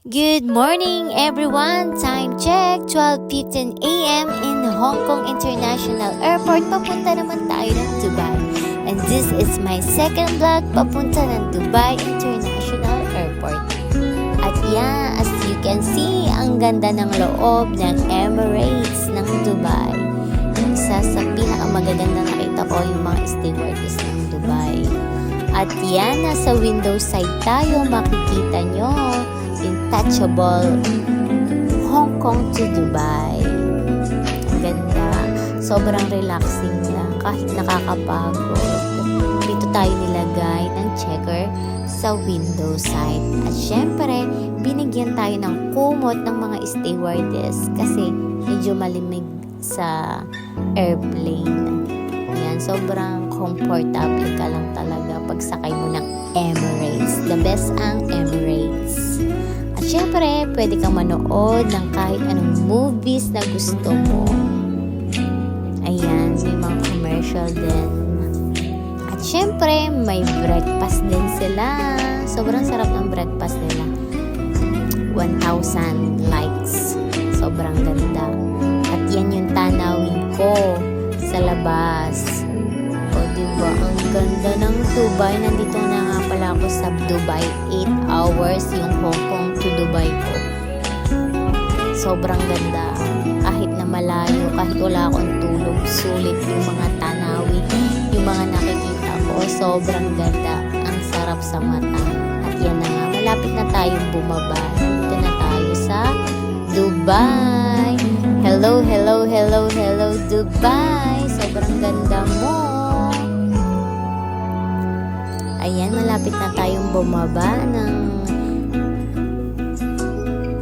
Good morning everyone! Time check, 12:15 a.m. in Hong Kong International Airport. Papunta naman tayo ng Dubai. And this is my second vlog papunta ng Dubai International Airport. At yan, as you can see, ang ganda ng loob ng Emirates ng Dubai. Isa sa pinakamagaganda nakita ko yung mga stewardess ng Dubai. At yan, nasa window side tayo, makikita nyo untouchable Hong Kong to Dubai. Ang ganda. Sobrang relaxing lang. Kahit nakakapagod. Dito tayo nilagay ng checker sa window side. At syempre, binigyan tayo ng kumot ng mga stewardess kasi medyo malimig sa airplane. Ayan, sobrang comfortable ka lang talaga pagsakay mo ng Emirates. The best ang Emirates. At syempre, pwede kang manood ng kahit anong movies na gusto mo. Ayan, may mga commercial din. At syempre, may breakfast din sila. Sobrang sarap ng breakfast nila. 1,000 likes. Sobrang ganda. At yan yung tanawin ko sa labas. O diba, ang ganda ng Dubai. Nandito na nga pala ako sa Dubai. 8 hours yung Hong Kong to Dubai ko. Sobrang ganda. Kahit na malayo, kahit wala akong tulog, sulit yung mga tanawin, yung mga nakikita ko. Sobrang ganda. Ang sarap sa mata. At yan na nga, malapit na tayong bumaba. Nandito na tayo sa Dubai. Hello, hello, hello, hello, Dubai. Sobrang ganda mo. Ayan, malapit na tayong bumaba ng...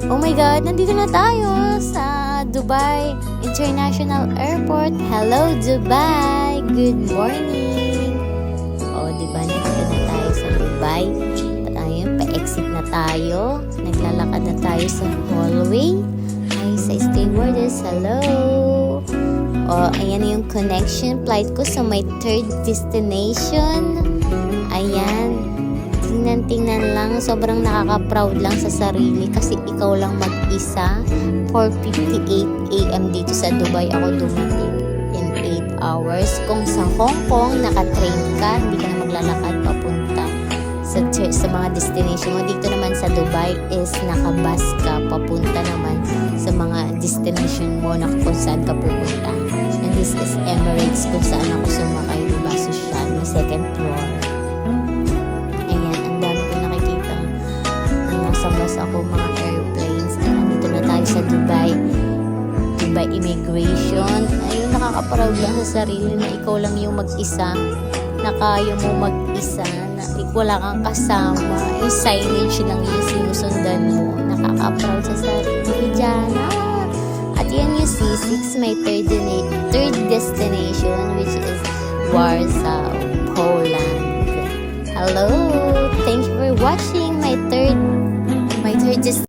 Oh my God, nandito na tayo sa Dubai International Airport. Hello, Dubai. Good morning. Oh, diba, nandito na tayo sa Dubai. At ayun, pa-exit na tayo. Naglalakad na tayo sa hallway. Ay, sa stewardess, hello. Oh, ayan yung connection flight ko sa my third destination. Ayan, tingnan lang, sobrang nakaka-proud lang sa sarili kasi ikaw lang mag-isa. 4:58 a.m. dito sa Dubai ako dumating in 8 hours. Kung sa Hong Kong, naka-train ka, hindi ka na maglalakad papunta sa mga destination mo. Dito naman sa Dubai is naka-bus ka, papunta naman sa mga destination mo na kung saan ka pupunta. And this is Emirates kung saan ako sumakay, diba? Social, may second floor. Bus ako mga airplanes. Nandito na tayo sa Dubai Immigration. Ayun, nakaka-proud lang sa sarili na ikaw lang yung mag-isa, na kaya mo mag-isa, na wala kang kasama, yung signage lang yung sinusundan mo. Nakaka-proud sa sarili dyan. At yan yung C6, my third destination, which is Warsaw, Poland. Hello! Thank you for watching.